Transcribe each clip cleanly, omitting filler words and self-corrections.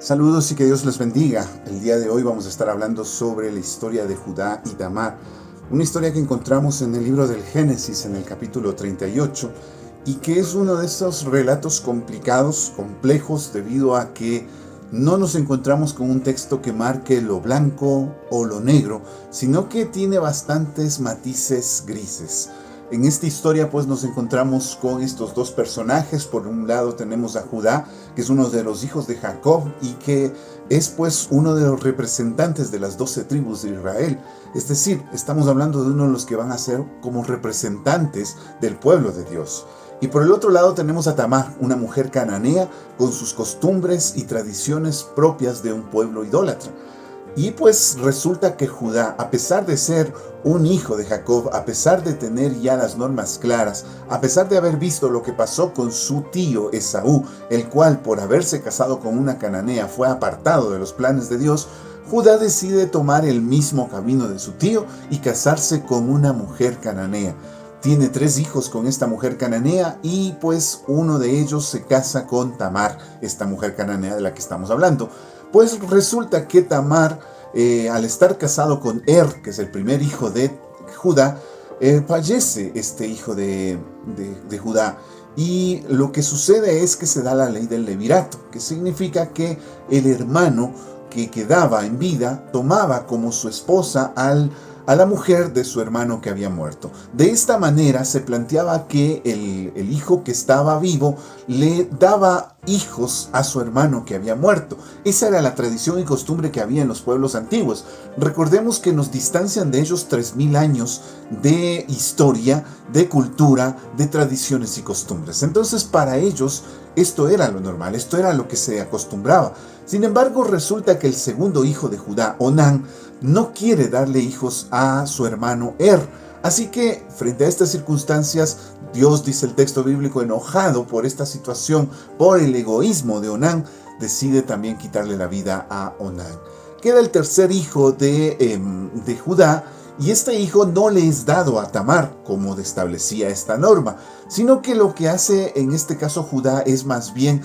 Saludos y que Dios les bendiga. El día de hoy vamos a estar hablando sobre la historia de Judá y Tamar, una historia que encontramos en el libro del Génesis en el capítulo 38 y que es uno de esos relatos complicados, complejos, debido a que no nos encontramos con un texto que marque lo blanco o lo negro, sino que tiene bastantes matices grises. En esta historia pues nos encontramos con estos dos personajes. Por un lado tenemos a Judá, que es uno de los hijos de Jacob y que es pues uno de los representantes de las 12 tribus de Israel. Es decir, estamos hablando de uno de los que van a ser como representantes del pueblo de Dios. Y por el otro lado tenemos a Tamar, una mujer cananea con sus costumbres y tradiciones propias de un pueblo idólatra. Y pues resulta que Judá, a pesar de ser un hijo de Jacob, a pesar de tener ya las normas claras, a pesar de haber visto lo que pasó con su tío Esaú, el cual por haberse casado con una cananea fue apartado de los planes de Dios, Judá decide tomar el mismo camino de su tío y casarse con una mujer cananea. Tiene 3 hijos con esta mujer cananea y pues uno de ellos se casa con Tamar, esta mujer cananea de la que estamos hablando. Pues resulta que Tamar, al estar casado con que es el primer hijo de Judá, fallece este hijo de Judá. Y lo que sucede es que se da la ley del levirato, que significa que el hermano que quedaba en vida tomaba como su esposa a la mujer de su hermano que había muerto. De esta manera se planteaba que el hijo que estaba vivo le daba hijos a su hermano que había muerto. Esa era la tradición y costumbre que había en los pueblos antiguos. Recordemos que nos distancian de ellos 3000 años de historia, de cultura, de tradiciones y costumbres. Entonces para ellos esto era lo normal, esto era lo que se acostumbraba. Sin embargo, resulta que el segundo hijo de Judá, Onán, no quiere darle hijos a su hermano Así que, frente a estas circunstancias, Dios, dice el texto bíblico, enojado por esta situación, por el egoísmo de Onán, decide también quitarle la vida a Onán. Queda el tercer hijo de Judá, y este hijo no le es dado a Tamar, como establecía esta norma, sino que lo que hace en este caso Judá es más bien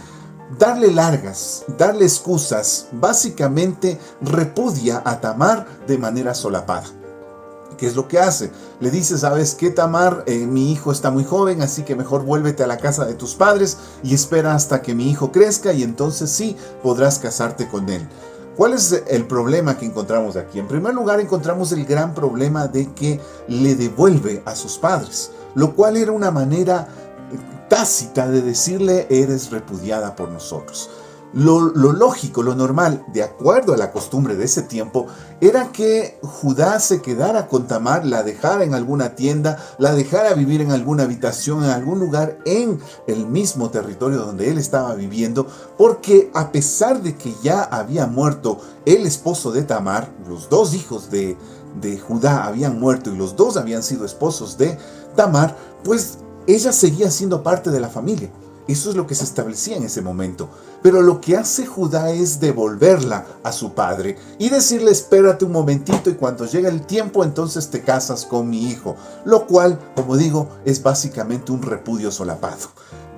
darle largas, darle excusas, básicamente repudia a Tamar de manera solapada. ¿Qué es lo que hace? Le dice: ¿sabes qué, Tamar? Mi hijo está muy joven, así que mejor vuélvete a la casa de tus padres y espera hasta que mi hijo crezca y entonces sí podrás casarte con él. ¿Cuál es el problema que encontramos aquí? En primer lugar, encontramos el gran problema de que le devuelve a sus padres, lo cual era una manera tácita de decirle: eres repudiada por nosotros. Lo lógico, lo normal, de acuerdo a la costumbre de ese tiempo, era que Judá se quedara con Tamar, la dejara en alguna tienda, la dejara vivir en alguna habitación, en algún lugar en el mismo territorio donde él estaba viviendo, porque a pesar de que ya había muerto el esposo de Tamar, los 2 hijos de Judá habían muerto y los 2 habían sido esposos de Tamar, pues ella seguía siendo parte de la familia. Eso es lo que se establecía en ese momento. Pero lo que hace Judá es devolverla a su padre y decirle: espérate un momentito y cuando llegue el tiempo entonces te casas con mi hijo. Lo cual, como digo, es básicamente un repudio solapado.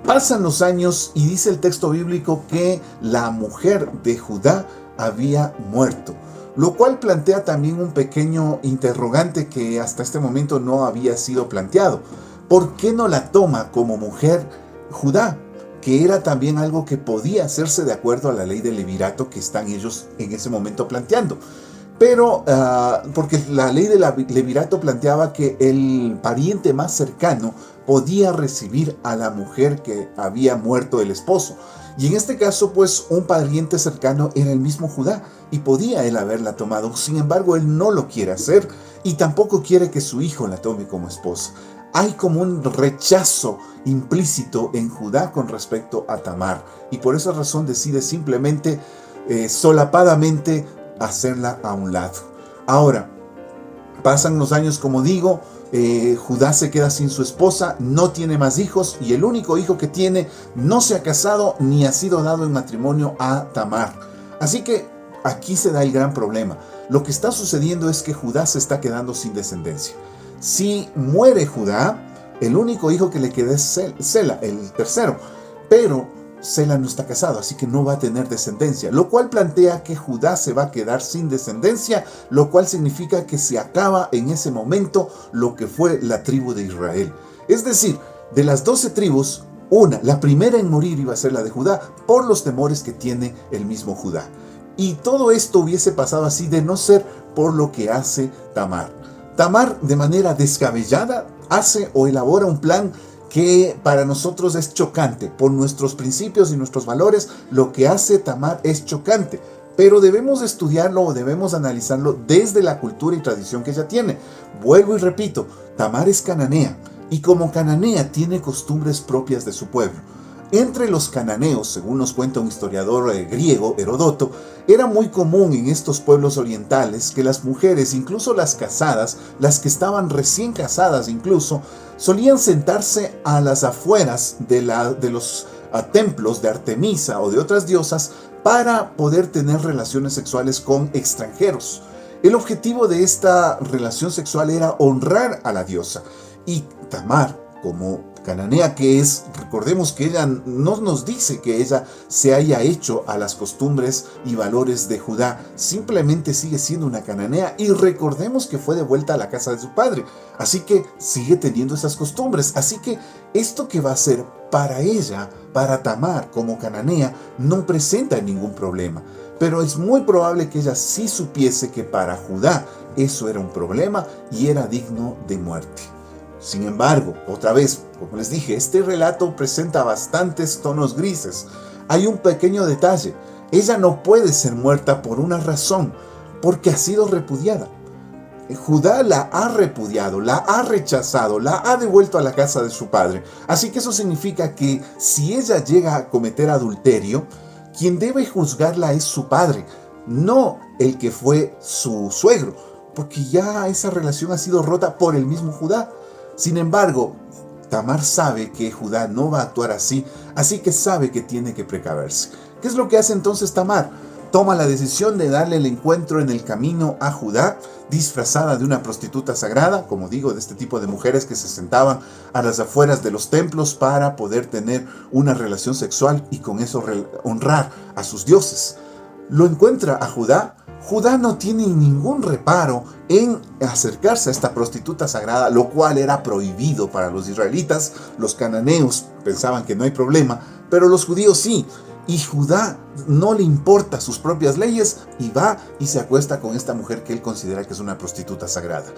Pasan los años y dice el texto bíblico que la mujer de Judá había muerto, lo cual plantea también un pequeño interrogante que hasta este momento no había sido planteado. ¿Por qué no la toma como mujer Judá? Que era también algo que podía hacerse de acuerdo a la ley del levirato que están ellos en ese momento planteando. Pero, porque la ley del levirato planteaba que el pariente más cercano podía recibir a la mujer que había muerto el esposo. Y en este caso, pues, un pariente cercano era el mismo Judá y podía él haberla tomado. Sin embargo, él no lo quiere hacer y tampoco quiere que su hijo la tome como esposa. Hay como un rechazo implícito en Judá con respecto a Tamar y por esa razón decide simplemente solapadamente hacerla a un lado. Ahora, pasan los años, como digo, Judá se queda sin su esposa, no tiene más hijos y el único hijo que tiene no se ha casado ni ha sido dado en matrimonio a Tamar. Así que aquí se da el gran problema. Lo que está sucediendo es que Judá se está quedando sin descendencia. Si muere Judá, el único hijo que le queda es Sela, el tercero. Pero Sela no está casado, así que no va a tener descendencia, lo cual plantea que Judá se va a quedar sin descendencia, lo cual significa que se acaba en ese momento lo que fue la tribu de Israel. Es decir, de las 12 tribus, la primera en morir iba a ser la de Judá, por los temores que tiene el mismo Judá. Y todo esto hubiese pasado así de no ser por lo que hace Tamar. Tamar, de manera descabellada, hace o elabora un plan que para nosotros es chocante. Por nuestros principios y nuestros valores, lo que hace Tamar es chocante. Pero debemos estudiarlo o debemos analizarlo desde la cultura y tradición que ella tiene. Vuelvo y repito, Tamar es cananea y como cananea tiene costumbres propias de su pueblo. Entre los cananeos, según nos cuenta un historiador griego, Heródoto, era muy común en estos pueblos orientales que las mujeres, incluso las casadas, las que estaban recién casadas incluso, solían sentarse a las afueras de los templos de Artemisa o de otras diosas para poder tener relaciones sexuales con extranjeros. El objetivo de esta relación sexual era honrar a la diosa. Y Tamar, como cananea que es, recordemos que ella no nos dice que ella se haya hecho a las costumbres y valores de Judá, simplemente sigue siendo una cananea y recordemos que fue de vuelta a la casa de su padre, así que sigue teniendo esas costumbres, así que esto que va a ser para ella, para Tamar como cananea, no presenta ningún problema, pero es muy probable que ella sí supiese que para Judá eso era un problema y era digno de muerte. Sin embargo, otra vez, como les dije, este relato presenta bastantes tonos grises. Hay un pequeño detalle. Ella no puede ser muerta por una razón, porque ha sido repudiada. Judá la ha repudiado, la ha rechazado, la ha devuelto a la casa de su padre. Así que eso significa que si ella llega a cometer adulterio, quien debe juzgarla es su padre, no el que fue su suegro, porque ya esa relación ha sido rota por el mismo Judá. Sin embargo, Tamar sabe que Judá no va a actuar así, así que sabe que tiene que precaverse. ¿Qué es lo que hace entonces Tamar? Toma la decisión de darle el encuentro en el camino a Judá, disfrazada de una prostituta sagrada, como digo, de este tipo de mujeres que se sentaban a las afueras de los templos para poder tener una relación sexual y con eso honrar a sus dioses. Lo encuentra a Judá. Judá no tiene ningún reparo en acercarse a esta prostituta sagrada, lo cual era prohibido para los israelitas. Los cananeos pensaban que no hay problema, pero los judíos sí. Y Judá no le importa sus propias leyes y va y se acuesta con esta mujer que él considera que es una prostituta sagrada.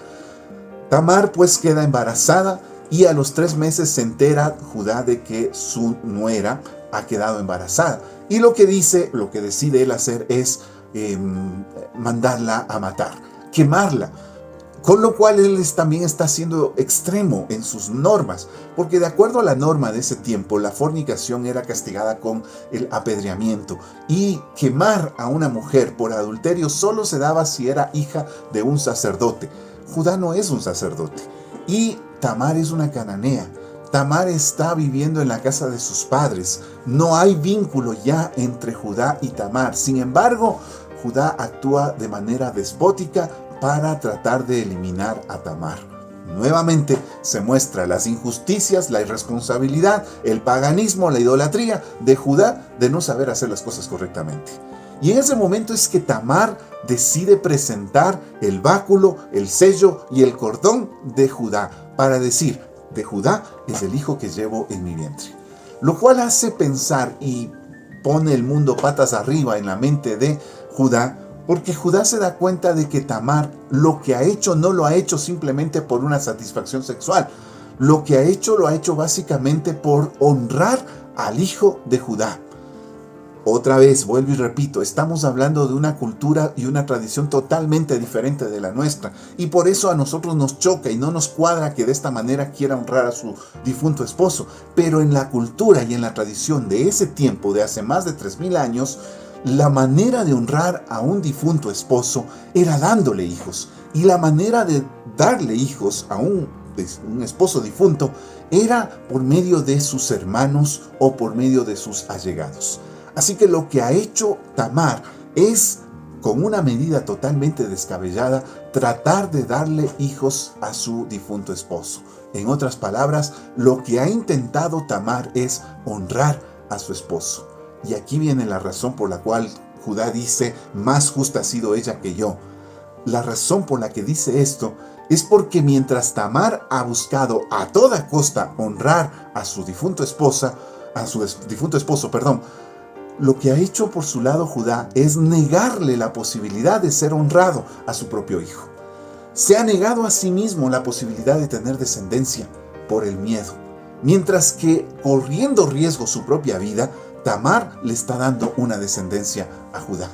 Tamar pues queda embarazada y a los 3 meses se entera Judá de que su nuera ha quedado embarazada. Y lo que decide él hacer es mandarla a matar, quemarla, con lo cual él también está siendo extremo en sus normas, porque de acuerdo a la norma de ese tiempo, la fornicación era castigada con el apedreamiento y quemar a una mujer por adulterio solo se daba si era hija de un sacerdote. Judá no es un sacerdote y Tamar es una cananea. Tamar está viviendo en la casa de sus padres. No hay vínculo ya entre Judá y Tamar. Sin embargo, Judá actúa de manera despótica para tratar de eliminar a Tamar. Nuevamente se muestra las injusticias, la irresponsabilidad, el paganismo, la idolatría de Judá de no saber hacer las cosas correctamente. Y en ese momento es que Tamar decide presentar el báculo, el sello y el cordón de Judá para decir: de Judá es el hijo que llevo en mi vientre. Lo cual hace pensar y pone el mundo patas arriba en la mente de Judá, porque Judá se da cuenta de que Tamar lo que ha hecho no lo ha hecho simplemente por una satisfacción sexual. Lo que ha hecho lo ha hecho básicamente por honrar al hijo de Judá. Otra vez, vuelvo y repito, estamos hablando de una cultura y una tradición totalmente diferente de la nuestra. Y por eso a nosotros nos choca y no nos cuadra que de esta manera quiera honrar a su difunto esposo. Pero en la cultura y en la tradición de ese tiempo, de hace más de 3000 años, la manera de honrar a un difunto esposo era dándole hijos. Y la manera de darle hijos a un esposo difunto era por medio de sus hermanos o por medio de sus allegados. Así que lo que ha hecho Tamar es, con una medida totalmente descabellada, tratar de darle hijos a su difunto esposo. En otras palabras, lo que ha intentado Tamar es honrar a su esposo. Y aquí viene la razón por la cual Judá dice, más justa ha sido ella que yo. La razón por la que dice esto es porque mientras Tamar ha buscado a toda costa honrar a su difunto esposo, lo que ha hecho por su lado Judá es negarle la posibilidad de ser honrado a su propio hijo. Se ha negado a sí mismo la posibilidad de tener descendencia por el miedo, mientras que, corriendo riesgo su propia vida, Tamar le está dando una descendencia a Judá.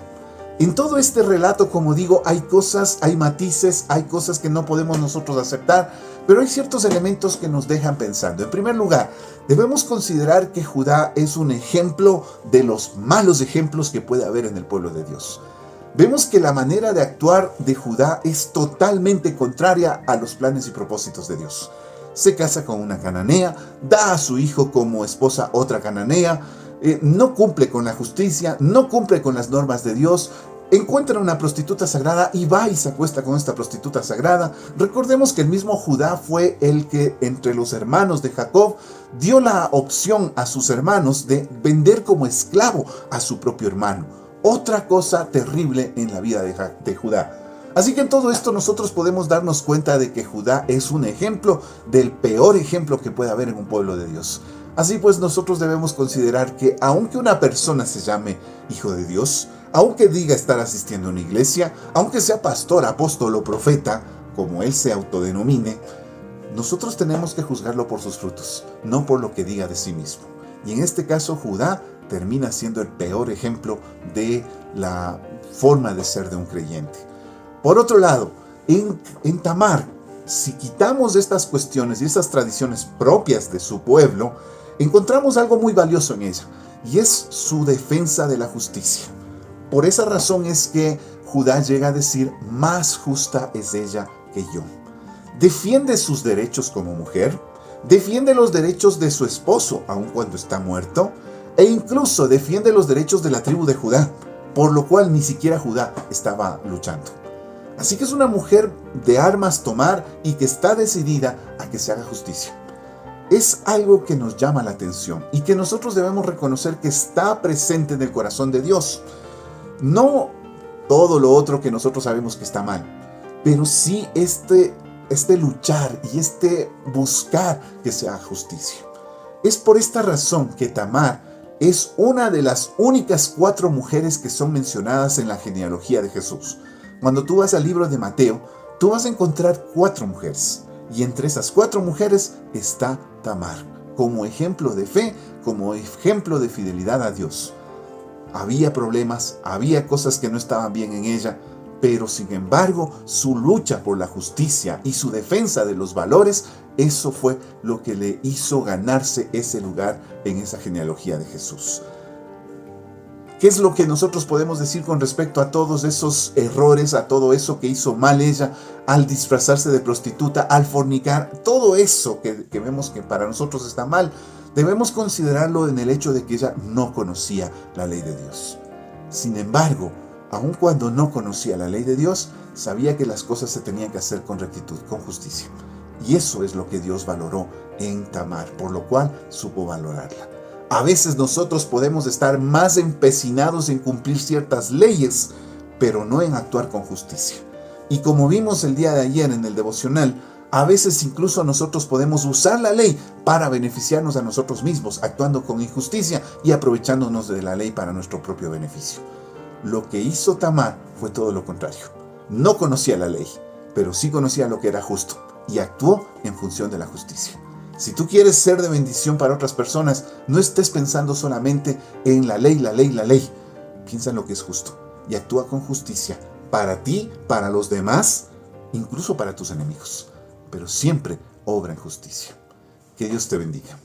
En todo este relato, como digo, hay cosas, hay matices, hay cosas que no podemos nosotros aceptar, pero hay ciertos elementos que nos dejan pensando. En primer lugar, debemos considerar que Judá es un ejemplo de los malos ejemplos que puede haber en el pueblo de Dios. Vemos que la manera de actuar de Judá es totalmente contraria a los planes y propósitos de Dios. Se casa con una cananea, da a su hijo como esposa otra cananea, no cumple con la justicia, no cumple con las normas de Dios, encuentra una prostituta sagrada y va y se acuesta con esta prostituta sagrada. Recordemos que el mismo Judá fue el que entre los hermanos de Jacob dio la opción a sus hermanos de vender como esclavo a su propio hermano. Otra cosa terrible en la vida de Judá. Así que en todo esto nosotros podemos darnos cuenta de que Judá es un ejemplo del peor ejemplo que puede haber en un pueblo de Dios. Así pues nosotros debemos considerar que aunque una persona se llame hijo de Dios, aunque diga estar asistiendo a una iglesia, aunque sea pastor, apóstol o profeta, como él se autodenomine, nosotros tenemos que juzgarlo por sus frutos, no por lo que diga de sí mismo. Y en este caso Judá termina siendo el peor ejemplo de la forma de ser de un creyente. Por otro lado, en Tamar, si quitamos estas cuestiones y estas tradiciones propias de su pueblo, encontramos algo muy valioso en ella, y es su defensa de la justicia. Por esa razón es que Judá llega a decir, más justa es ella que yo. Defiende sus derechos como mujer, defiende los derechos de su esposo, aun cuando está muerto, e incluso defiende los derechos de la tribu de Judá, por lo cual ni siquiera Judá estaba luchando. Así que es una mujer de armas tomar y que está decidida a que se haga justicia. Es algo que nos llama la atención y que nosotros debemos reconocer que está presente en el corazón de Dios. No todo lo otro que nosotros sabemos que está mal, pero sí este luchar y este buscar que se haga justicia. Es por esta razón que Tamar es una de las únicas 4 mujeres que son mencionadas en la genealogía de Jesús. Cuando tú vas al libro de Mateo, tú vas a encontrar 4 mujeres. Y entre esas 4 mujeres está Tamar, como ejemplo de fe, como ejemplo de fidelidad a Dios. Había problemas, había cosas que no estaban bien en ella, pero sin embargo, su lucha por la justicia y su defensa de los valores, eso fue lo que le hizo ganarse ese lugar en esa genealogía de Jesús. ¿Qué es lo que nosotros podemos decir con respecto a todos esos errores, a todo eso que hizo mal ella al disfrazarse de prostituta, al fornicar? Todo eso que vemos que para nosotros está mal, debemos considerarlo en el hecho de que ella no conocía la ley de Dios. Sin embargo, aun cuando no conocía la ley de Dios, sabía que las cosas se tenían que hacer con rectitud, con justicia. Y eso es lo que Dios valoró en Tamar, por lo cual supo valorarla. A veces nosotros podemos estar más empecinados en cumplir ciertas leyes, pero no en actuar con justicia. Y como vimos el día de ayer en el devocional, a veces incluso nosotros podemos usar la ley para beneficiarnos a nosotros mismos, actuando con injusticia y aprovechándonos de la ley para nuestro propio beneficio. Lo que hizo Tamar fue todo lo contrario. No conocía la ley, pero sí conocía lo que era justo y actuó en función de la justicia. Si tú quieres ser de bendición para otras personas, no estés pensando solamente en la ley. Piensa en lo que es justo y actúa con justicia para ti, para los demás, incluso para tus enemigos. Pero siempre obra en justicia. Que Dios te bendiga.